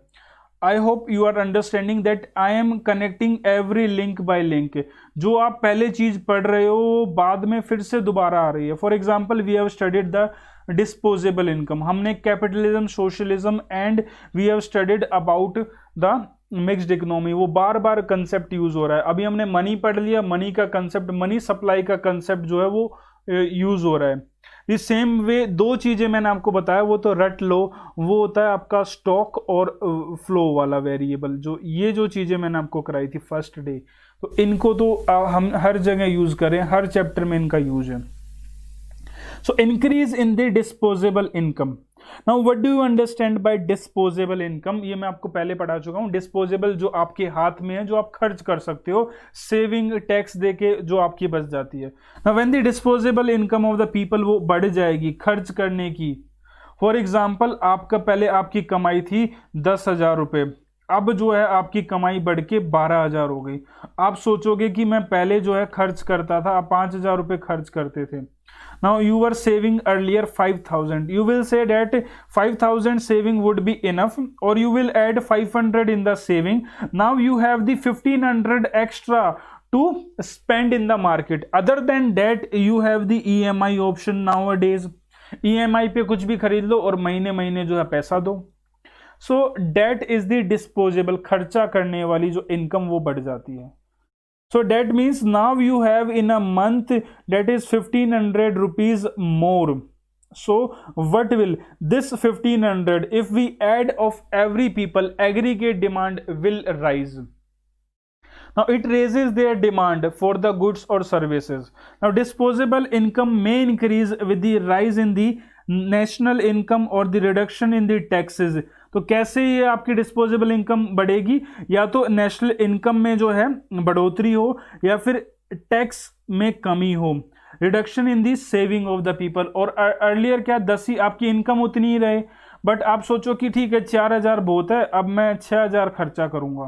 I hope you are understanding that I am connecting every link by link. जो आप पहले चीज पढ़ रहे हो बाद में फिर से दोबारा आ रही है. For example, we have studied the disposable income. हमने capitalism, socialism and we have studied about the mixed economy. वो बार बार कंसेप्ट यूज हो रहा है. अभी हमने मनी पढ़ लिया, मनी का कंसेप्ट, मनी सप्लाई का कंसेप्ट जो है वो यूज हो रहा है. इस सेम वे दो चीजें मैंने आपको बताया, वो तो रट लो, वो होता है आपका स्टॉक और फ्लो वाला वेरिएबल. जो ये जो चीजें मैंने आपको कराई थी फर्स्ट डे, तो इनको तो हम हर जगह यूज करें, हर चैप्टर में इनका यूज है. So increase in the disposable income. Now what do you understand by disposable income? ये मैं आपको पहले पढ़ा चुका हूँ. Disposable जो आपके हाथ में है, जो आप खर्च कर सकते हो, सेविंग टैक्स देके जो आपकी बच जाती है. Now when the disposable income of the people वो बढ़ जाएगी खर्च करने की. फॉर एग्जाम्पल आपका पहले आपकी कमाई थी 10,000 रुपये, अब जो है आपकी कमाई बढ़ के 12,000 हो गई. आप सोचोगे कि मैं पहले जो है खर्च करता था, आप 5,000 रुपये खर्च करते थे. Now you were saving earlier 5,000. You will say that 5,000 saving would be enough, or you will add 500 in the saving. Now you have the 1,500 extra to spend in the market. Other than that, you have the EMI option nowadays. EMI पे कुछ भी खरीद लो और महीने महीने जो है पैसा दो. So that is the disposable, खर्चा करने वाली जो इनकम वो बढ़ जाती है. So that means now you have in a month that is 1,500 rupees more. So what will this 1,500, if we add of every people, aggregate demand will rise. Now it raises their demand for the goods or services. Now disposable income may increase with the rise in the national income or the reduction in the taxes. तो कैसे ये आपकी disposable income बढ़ेगी, या तो national income में जो है बढ़ोतरी हो या फिर टैक्स में कमी हो, reduction in the saving of the people. और अर्लियर क्या 10 ही आपकी इनकम उतनी ही रहे, बट आप सोचो कि ठीक है 4,000 बहुत है, अब मैं 6,000 खर्चा करूंगा,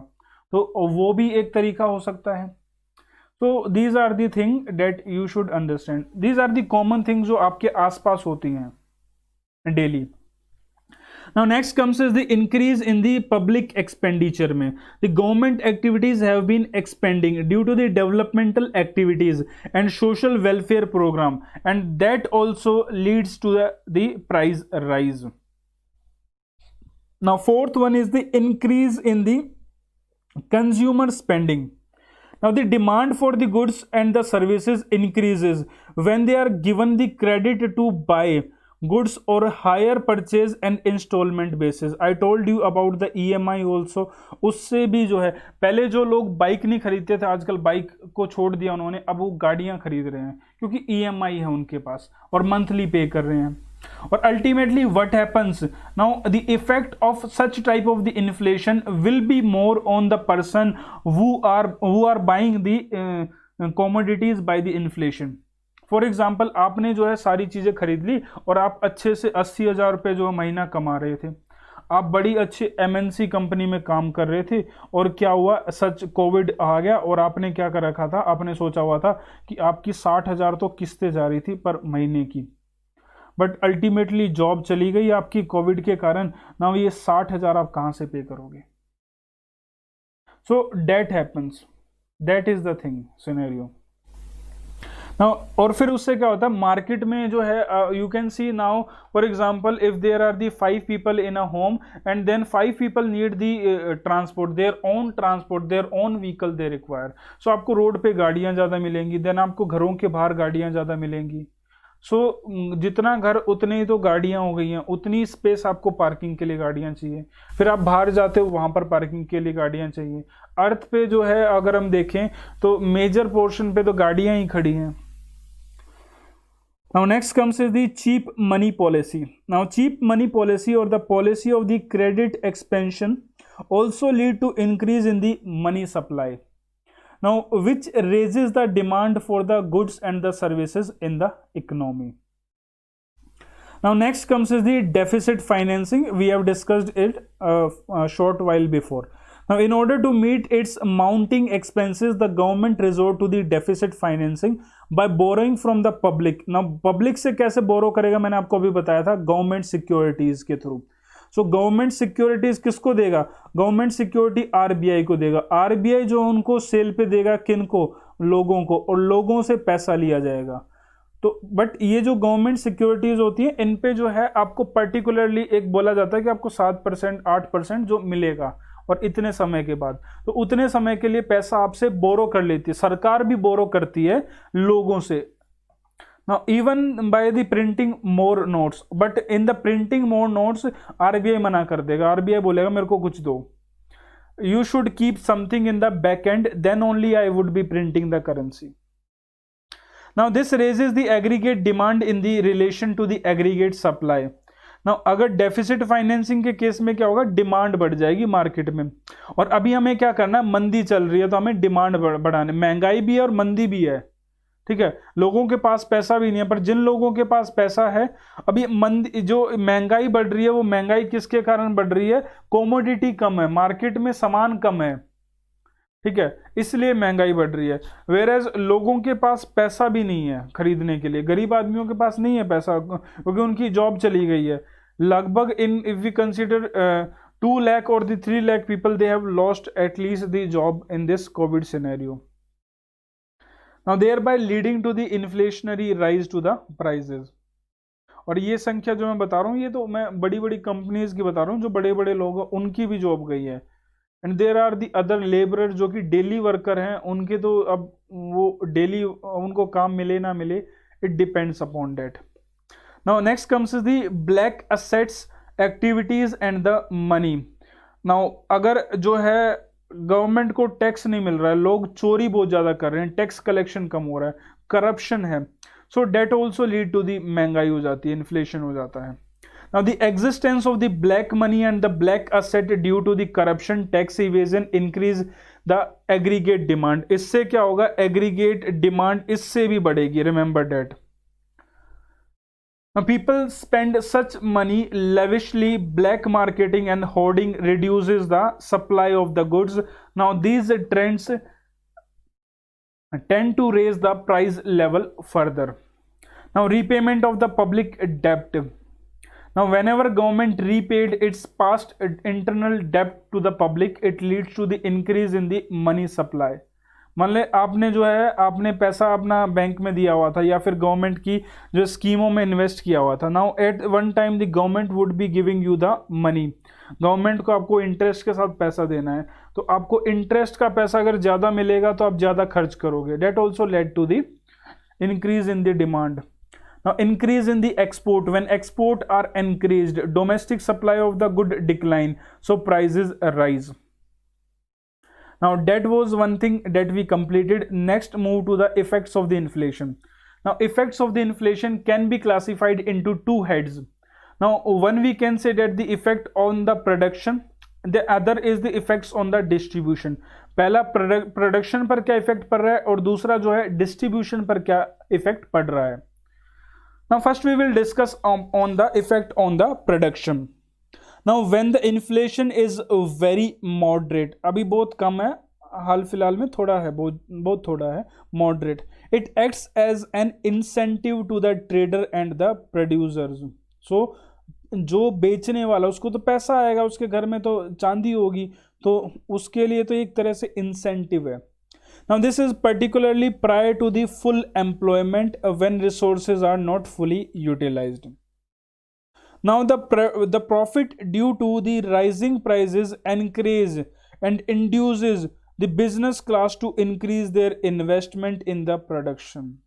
तो वो भी एक तरीका हो सकता है. तो these are the thing that you should understand. These are the common thing जो आपके आसपास होती हैं daily. Now next comes is the increase in the public expenditure में. The government activities have been expanding due to the developmental activities and social welfare program, and that also leads to the price rise. Now fourth one is the increase in the consumer spending. Now the demand for the goods and the services increases when they are given the credit to buy goods or higher purchase and installment basis. I told you about the EMI also. उससे भी जो है, पहले जो लोग bike नहीं खरीदते थे, आजकल बाइक को छोड़ दिया उन्होंने, अब वो गाड़ियां खरीद रहे हैं क्योंकि EMI है उनके पास और मंथली पे कर रहे हैं. और ultimately what happens now, the effect of such type of the inflation will be more on the person who are buying the commodities by the inflation. For example आपने जो है सारी चीज़ें खरीद ली और आप अच्छे से 80,000 रुपये जो है महीना कमा रहे थे, आप बड़ी अच्छी MNC कंपनी में काम कर रहे थे, और क्या हुआ, सच कोविड आ गया और आपने क्या कर रखा था, आपने सोचा हुआ था कि आपकी 60,000 तो किस्तें जा रही थी पर महीने की, बट अल्टीमेटली जॉब चली गई आपकी कोविड के कारण. ना ये 60,000 आप कहाँ से पे करोगे. So that happens. That is the thing scenario now. और फिर उससे क्या होता है मार्केट में जो है, you can see now for example if there are the 5 people in a home and then 5 people need the transport their own vehicle they require. So आपको रोड पे गाड़ियां ज़्यादा मिलेंगी, देन आपको घरों के बाहर गाड़ियां ज़्यादा मिलेंगी। सो जितना घर उतने ही तो गाड़ियां हो गई हैं, उतनी स्पेस आपको पार्किंग के लिए गाड़ियां चाहिए। फिर आप बाहर जाते हो वहां पर पार्किंग के लिए गाड़ियां चाहिए। अर्थ पे जो है अगर हम देखें तो मेजर पोर्शन पे तो गाड़ियां ही खड़ी हैं। Now next comes is the cheap money policy. Now cheap money policy or the policy of the credit expansion also lead to increase in the money supply. Now which raises the demand for the goods and the services in the economy. Now next comes is the deficit financing. We have discussed it a short while before. Now in order to meet its mounting expenses, the government resort to the deficit financing by borrowing from the public. Now public से कैसे बोरो करेगा, मैंने आपको अभी बताया था, government securities के through. So government securities किसको देगा, गवर्नमेंट सिक्योरिटी आरबीआई को देगा। आरबीआई जो उनको सेल पे देगा, किनको, लोगों को, और लोगों से पैसा लिया जाएगा। तो बट ये जो गवर्नमेंट सिक्योरिटीज होती है इन पे जो है आपको पर्टिकुलरली एक बोला जाता है कि आपको 7% 8% जो मिलेगा, और इतने समय के बाद, तो उतने समय के लिए पैसा आपसे बोरो कर लेती है। सरकार भी बोरो करती है लोगों से। Now even by the printing more notes, but in the printing more notes RBI मना कर देगा। आरबीआई बोलेगा मेरे को कुछ दो, you should keep something in the back end, then only I would be printing the currency. Now this raises the aggregate demand in the relation to the aggregate supply. Now अगर deficit financing के case में क्या होगा, demand बढ़ जाएगी market में। और अभी हमें क्या करना है, मंदी चल रही है तो हमें डिमांड बढ़ाने, महंगाई भी है और मंदी भी है, ठीक है। लोगों के पास पैसा भी नहीं है, पर जिन लोगों के पास पैसा है, अभी मंदी जो महंगाई बढ़ रही है वो महंगाई किसके कारण बढ़ रही है, कोमोडिटी कम है, मार्केट में सामान कम है, ठीक है, इसलिए महंगाई बढ़ रही है। वेरएज लोगों के पास पैसा भी नहीं है खरीदने के लिए, गरीब आदमियों के पास नहीं है पैसा क्योंकि उनकी जॉब चली गई है। लगभग in if we consider 2 lakh और the 3 lakh people they have lost at least the job in this Covid scenario. Now thereby leading to the inflationary rise to the prices. और ये संख्या जो मैं बता रहा हूँ ये तो मैं बड़ी बड़ी कंपनीज की बता रहा हूँ, जो बड़े बड़े लोग हैं उनकी भी जॉब गई है। And there are the other labourer जो कि डेली वर्कर हैं, उनके तो अब वो डेली उनको काम मिले ना मिले, it depends upon that. Now next comes is the black assets activities and the money. Now अगर जो है गवर्नमेंट को टैक्स नहीं मिल रहा है, लोग चोरी बहुत ज्यादा कर रहे हैं, टैक्स कलेक्शन कम हो रहा है, करप्शन है, so that also lead to the महंगाई हो जाती है, इन्फ्लेशन हो जाता है। Now the existence of the black money and the black asset due to the corruption, tax evasion increase the aggregate demand. इससे क्या होगा, aggregate demand इससे भी बढ़ेगी, remember that. Now people spend such money lavishly, black marketing and hoarding reduces the supply of the goods. Now these trends tend to raise the price level further. Now repayment of the public debt. Now whenever government repaid its past internal debt to the public, it leads to the increase in the money supply. मान ले आपने जो है आपने पैसा अपना bank में दिया हुआ था या फिर गवर्नमेंट की जो स्कीमों में इन्वेस्ट किया हुआ था। Now at one time the government would be giving you the money, government को आपको इंटरेस्ट के साथ पैसा देना है, तो आपको इंटरेस्ट का पैसा अगर ज़्यादा मिलेगा तो आप ज़्यादा खर्च करोगे। That also led to the increase in the demand. Now increase in the export, when export are increased, domestic supply of the good decline, so prices rise. Now that was one thing that we completed. Next move to the effects of the inflation. Now effects of the inflation can be classified into two heads. Now one we can say that the effect on the production, the other is the effects on the distribution. पहला production पर क्या effect पड़ रहा है और दूसरा जो है डिस्ट्रीब्यूशन पर क्या इफेक्ट पड़ रहा है। Now first we will discuss on the effect on the production. Now when the inflation is very moderate, अभी बहुत कम है, हाल फिलहाल में थोड़ा है, बहुत थोड़ा है, moderate, it acts as an incentive to the trader and the producers. So जो बेचने वाला उसको तो पैसा आएगा, उसके घर में तो चांदी होगी, तो उसके लिए तो एक तरह से इंसेंटिव है। Now this is particularly prior to the full employment when resources are not fully utilized. Now the profit due to the rising prices encourage and induces the business class to increase their investment in the production.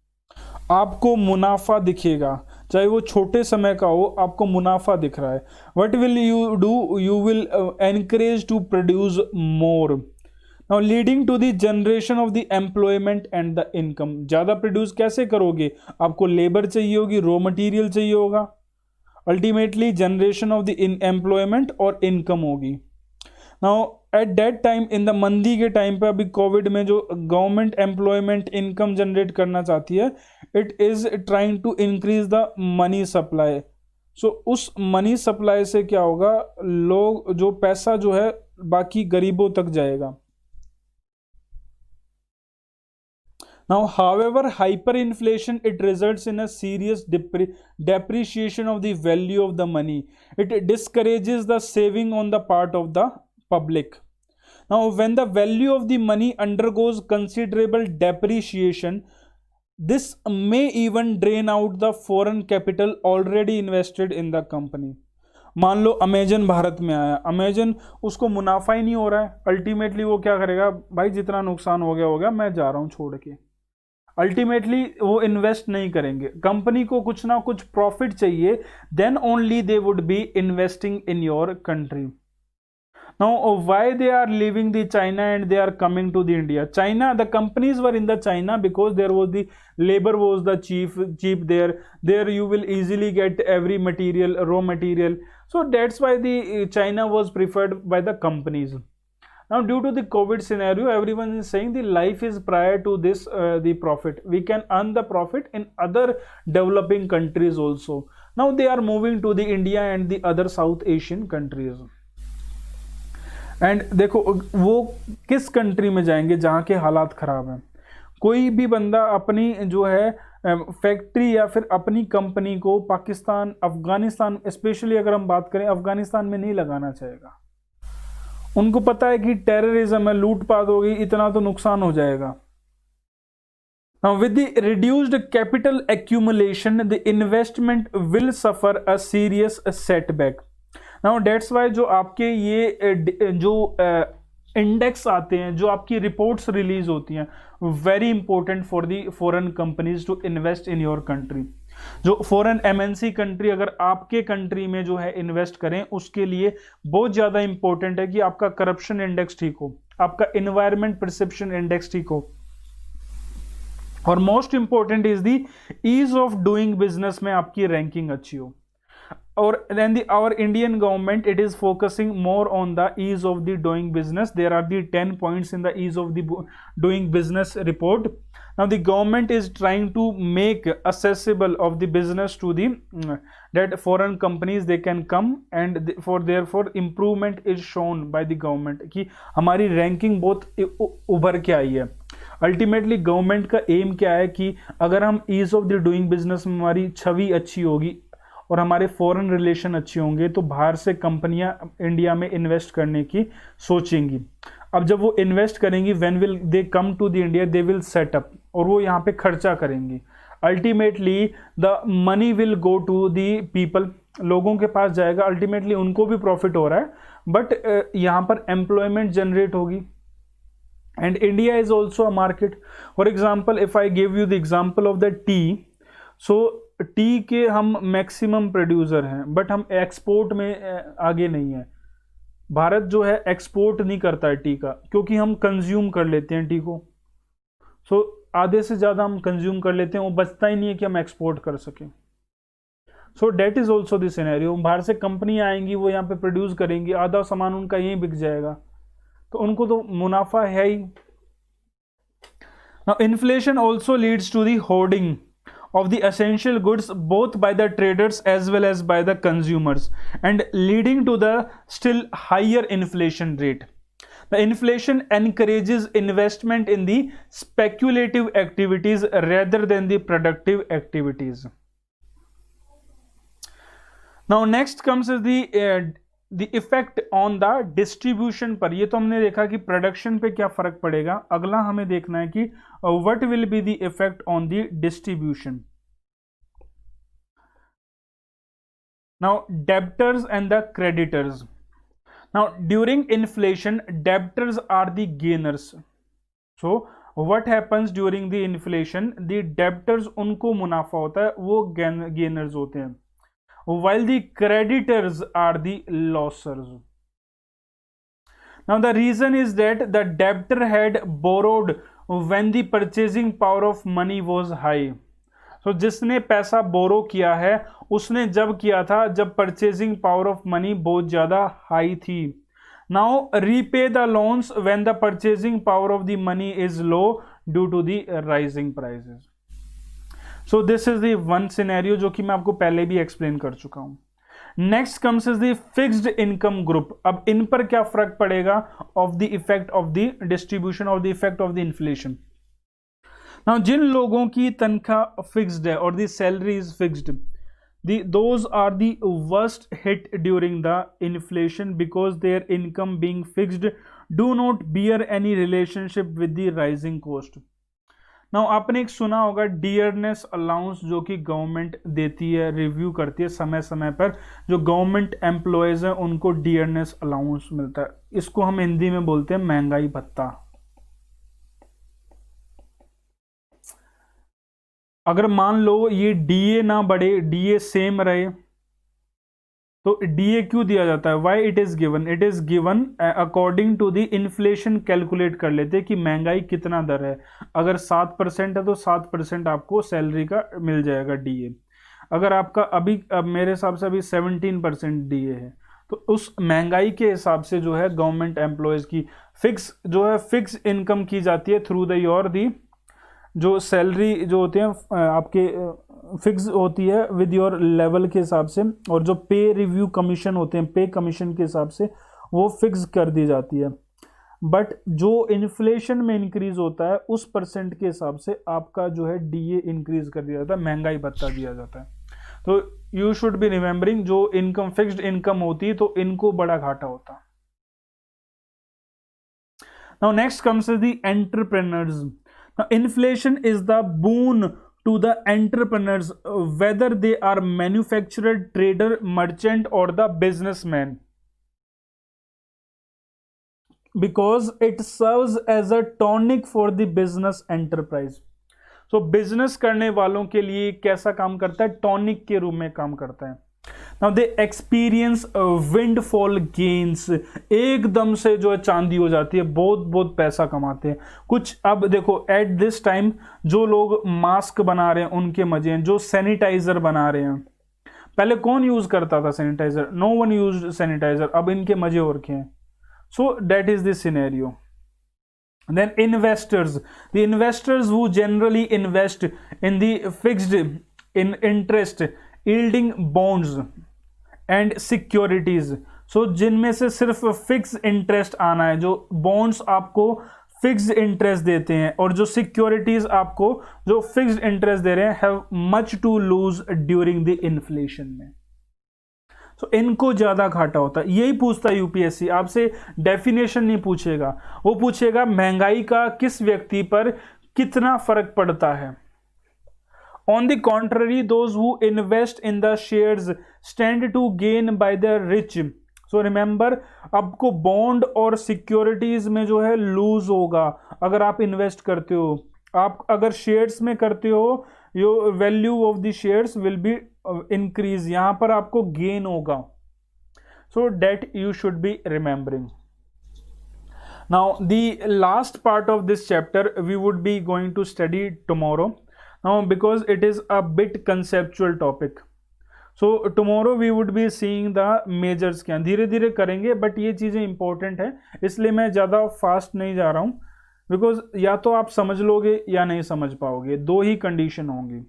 आपको मुनाफा दिखेगा, चाहे वो छोटे समय का हो, आपको मुनाफा दिख रहा है. What will you do? You will encourage to produce more. Now leading to the generation of the employment and the income. ज़्यादा प्रोड्यूस कैसे करोगे? आपको लेबर चाहिए होगी, रॉ मटेरियल चाहिए होगा, ultimately generation of the employment और इनकम होगी. Now at that time, in the मंदी के टाइम पे, अभी कोविड में जो गवर्नमेंट एम्प्लॉयमेंट इनकम जनरेट करना चाहती है, it is trying to increase the money supply. So उस मनी सप्लाई से क्या होगा, लोग जो पैसा जो है बाकी गरीबों तक जाएगा. Now, however, hyperinflation, it results in a serious depreciation of the value of the money. It discourages the saving on the part of the public. Now, when the value of the money undergoes considerable depreciation, this may even drain out the foreign capital already invested in the company. मान लो Amazon Bharat में आया, Amazon उसको मुनाफा ही नहीं हो रहा है, ultimately वो क्या करेगा, भाई जितना नुकसान हो गया, मैं जा रहा हूँ छोड़ के. अल्टीमेटली वो इन्वेस्ट नहीं करेंगे, कंपनी को कुछ ना कुछ प्रॉफिट चाहिए, then only they would be investing in your country. Now why they are leaving the China and they are coming to the India? China, the companies were in the China because there was the labour was the cheap there you will easily get every material, raw material, so that's why the China was preferred by the companies. Now due to the COVID scenario, everyone is saying the life is prior to this, the profit, we can earn the profit in other developing countries also. Now they are moving to the India and the other South Asian countries. And देखो वो किस country में जाएंगे जहाँ के हालात खराब हैं. कोई भी बंदा अपनी जो है फैक्ट्री या फिर अपनी कंपनी को पाकिस्तान, अफगानिस्तान, स्पेशली अगर हम बात करें, अफगानिस्तान में नहीं लगाना चाहेगा. उनको पता है कि टेररिज्म है, लूटपाट होगी, इतना तो नुकसान हो जाएगा. Now with the reduced capital accumulation, the investment will suffer a serious setback. Now that's why जो आपके ये जो इंडेक्स आते हैं, जो आपकी रिपोर्ट्स रिलीज होती हैं, very important for the foreign companies to invest in your country. जो फॉरेन एमएनसी कंट्री अगर आपके कंट्री में जो है इन्वेस्ट करें, उसके लिए बहुत ज़्यादा इंपॉर्टेंट है कि आपका करप्शन इंडेक्स ठीक हो, आपका इन्वायरमेंट परसेप्शन इंडेक्स ठीक हो, और most important is the ease of doing business में आपकी रैंकिंग अच्छी हो. और then our Indian government, it is focusing more on the ease of the doing business. There are the 10 points in the ease of the doing business report. Now the government is trying to make accessible of the business to the that foreign companies they can come, and therefore improvement is shown by the government कि हमारी ranking बहुत उभर के आई है. Ultimately government का M क्या है कि अगर हम ease of the doing business में हमारी छवि अच्छी होगी और हमारे फॉरेन रिलेशन अच्छे होंगे, तो बाहर से कंपनियां इंडिया में इन्वेस्ट करने की सोचेंगी. अब जब वो इन्वेस्ट करेंगी, when will they come to the India, they will set up, और वो यहाँ पे खर्चा करेंगी. Ultimately the money will go to the people, लोगों के पास जाएगा, अल्टीमेटली उनको भी प्रॉफिट हो रहा है, बट यहाँ पर एम्प्लॉयमेंट जनरेट होगी. And India is also a market. For example, if I give you the example of the T, so T के हम मैक्सिमम प्रोड्यूसर हैं, बट हम एक्सपोर्ट में आगे नहीं है. भारत जो है एक्सपोर्ट नहीं करता है टी का, क्योंकि हम कंज्यूम कर लेते हैं टी को. सो आधे से ज़्यादा हम कंज्यूम कर लेते हैं, वो बचता ही नहीं है कि हम एक्सपोर्ट कर सकें. So that is also the scenario. बाहर से कंपनी आएंगी, वो यहाँ पे प्रोड्यूस करेंगी, आधा सामान उनका यहीं बिक जाएगा, तो उनको तो मुनाफा है ही. Now inflation also leads to the hoarding of the essential goods both by the traders as well as by the consumers, and leading to the still higher inflation rate. The inflation encourages investment in the speculative activities rather than the productive activities. Now next comes is the effect on the distribution पर, ये तो हमने देखा कि production पे क्या फर्क पड़ेगा, अगला हमें देखना है कि what will be the effect on the distribution. Now debtors and the creditors. Now during inflation debtors are the gainers. So what happens during the inflation, the debtors उनको मुनाफा होता है, वो गेनर्स होते हैं, while the creditors are the losers. Now the reason is that the debtor had borrowed when the purchasing power of money was high. So जिसने पैसा बोरो किया है उसने जब किया था जब परचेजिंग पावर ऑफ मनी बहुत ज्यादा हाई थी. Now repay the loans when the purchasing power of the money is low due to the rising prices. So this is the one scenario जो कि मैं आपको पहले भी एक्सप्लेन कर चुका हूं. Next comes is the fixed income group. अब इन पर क्या फर्क पड़ेगा of the effect of the distribution of the effect of the inflation. Now जिन लोगों की तनख्वाह फिक्स्ड है और the salary is fixed, those are the worst hit during the inflation because their income being fixed do not bear any relationship with the rising cost. Now आपने एक सुना होगा डियरनेस अलाउंस जो कि गवर्नमेंट देती है, रिव्यू करती है समय समय पर. जो गवर्नमेंट एम्प्लॉयज हैं उनको डियरनेस अलाउंस मिलता है, इसको हम हिंदी में बोलते हैं महंगाई भत्ता. अगर मान लो ये डीए ना बढ़े, डीए सेम रहे, तो डीए क्यों दिया जाता है, why it is given, it is given according to the inflation. Calculate कर लेते हैं कि महंगाई कितना दर है. अगर 7% है तो 7% आपको सैलरी का मिल जाएगा डीए. अगर आपका अभी अब मेरे हिसाब से अभी 17% डीए है, तो उस महंगाई के हिसाब से जो है गवर्नमेंट एम्प्लॉयज की फिक्स इनकम की जाती है थ्रू द योर दी जो सैलरी जो होते हैं आपके फिक्स होती है विद योर लेवल के हिसाब से, और जो पे रिव्यू कमीशन होते हैं पे कमीशन के हिसाब से वो फिक्स कर दी जाती है. बट जो इन्फ्लेशन में इंक्रीज होता है उस परसेंट के हिसाब से आपका जो है डीए इंक्रीज कर दिया जाता है, महंगाई भत्ता दिया जाता है. तो यू शुड बी रिमेंबरिंग जो इनकम फिक्स्ड इनकम होती है तो इनको बड़ा घाटा होता है. Now next comes the entrepreneurs. Now, inflation is the boon to the entrepreneurs, whether they are manufacturer, trader, merchant, or the businessman, because it serves as a tonic for the business enterprise. So, business करने वालों के लिए कैसा काम करता है, tonic के रूप में काम करता है. Now they experience windfall gains. एकदम से जो है चांदी हो जाती है, बहुत बहुत पैसा कमाते हैं कुछ. अब देखो एट दिस टाइम जो लोग मास्क बना रहे हैं उनके मजे हैं, जो सैनिटाइजर बना रहे हैं. पहले कौन यूज करता था sanitizer, no one use sanitizer, अब इनके मजे हो रखे हैं. So that is the scenario. Then investors, the investors who generally invest in the fixed in interest yielding bonds and securities. So जिनमें से सिर्फ फिक्स इंटरेस्ट आना है, जो बॉन्ड्स आपको फिक्स इंटरेस्ट देते हैं और जो सिक्योरिटीज आपको जो फिक्स इंटरेस्ट दे रहे हैं, have much to lose during the inflation में. तो इनको ज्यादा घाटा होता है. यही पूछता है यूपीएससी आपसे, डेफिनेशन नहीं पूछेगा, वो पूछेगा महंगाई का किस व्यक्ति पर कितना फर्क पड़ता है. On the contrary, those who invest in the shares stand to gain by the rich. So remember, आपको बॉन्ड और सिक्योरिटीज में जो है लूज होगा अगर आप इन्वेस्ट करते हो. आप अगर शेयर्स में करते हो, your value of the shares will be increase, यहां पर आपको गेन होगा. So that you should be remembering. Now the last part of this chapter we would be going to study tomorrow. Now because it is a bit conceptual topic, so tomorrow we would be seeing the measures. क्या धीरे धीरे करेंगे, but ये चीज़ें important है इसलिए मैं ज़्यादा फास्ट नहीं जा रहा हूँ, बिकॉज या तो आप समझ लोगे या नहीं समझ पाओगे, दो ही कंडीशन होंगी.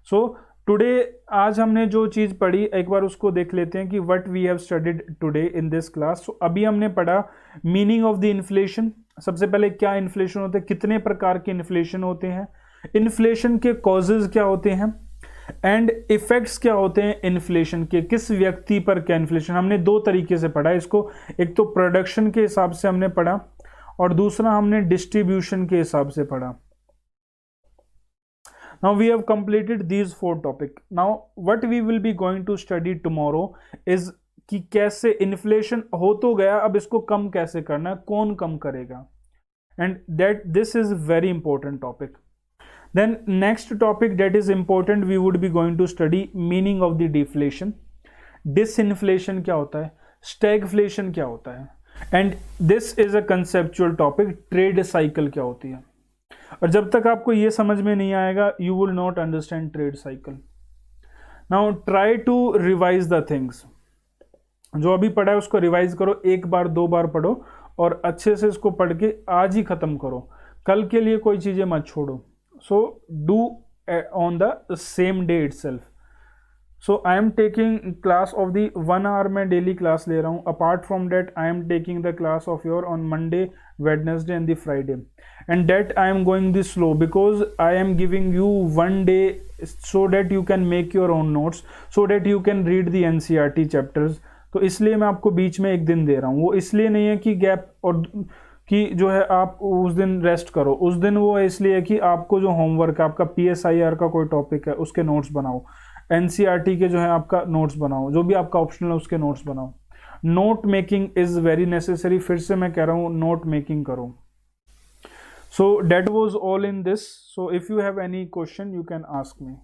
सो टुडे आज हमने जो चीज़ पढ़ी एक बार उसको देख लेते हैं कि what we have studied today in this class. So अभी हमने पढ़ा मीनिंग ऑफ द इन्फ्लेशन. सबसे पहले क्या इन्फ्लेशन होते हैं, कितने प्रकार के इन्फ्लेशन होते हैं, इन्फ्लेशन के कॉजेज क्या होते हैं, एंड इफेक्ट्स क्या होते हैं इन्फ्लेशन के, किस व्यक्ति पर क्या इन्फ्लेशन, हमने दो तरीके से पढ़ा इसको, एक तो प्रोडक्शन के हिसाब से हमने पढ़ा और दूसरा हमने डिस्ट्रीब्यूशन के हिसाब से पढ़ा. Now we have completed these four topics. Now what we will be going to study tomorrow is कि कैसे इन्फ्लेशन हो तो गया, अब इसको कम कैसे करना है, कौन कम करेगा, and that this is very important topic. Then next topic that is important, we would be going to study meaning of the deflation. Disinflation क्या होता है, stagflation क्या होता है, and this is a conceptual topic. Trade cycle क्या होती है. और जब तक आपको ये समझ में नहीं आएगा, you will not understand trade cycle. Now try to revise the things. जो अभी पढ़ा है उसको रिवाइज करो, एक बार दो बार पढ़ो और अच्छे से इसको पढ़ के आज ही खत्म करो, कल के लिए कोई चीजें मत छोड़ो. So do on the same day itself. So I am taking class of the 1 hour मैं daily class ले रहा हूँ. Apart from that I am taking the class of your on Monday, Wednesday and the Friday. And that I am going this slow because I am giving you 1 day so that you can make your own notes, so that you can read the NCERT chapters. तो इसलिए मैं आपको बीच में एक दिन दे रहा हूँ. वो इसलिए नहीं है कि गैप और कि जो है आप उस दिन रेस्ट करो, उस दिन वो इसलिए कि आपको जो होमवर्क है, आपका PSIR का कोई टॉपिक है उसके नोट्स बनाओ, NCERT के जो है आपका नोट्स बनाओ, जो भी आपका ऑप्शनल है उसके नोट्स बनाओ. Note making is very necessary. फिर से मैं कह रहा हूँ नोट मेकिंग करो. So that was all in this. So if you have any question you can ask me.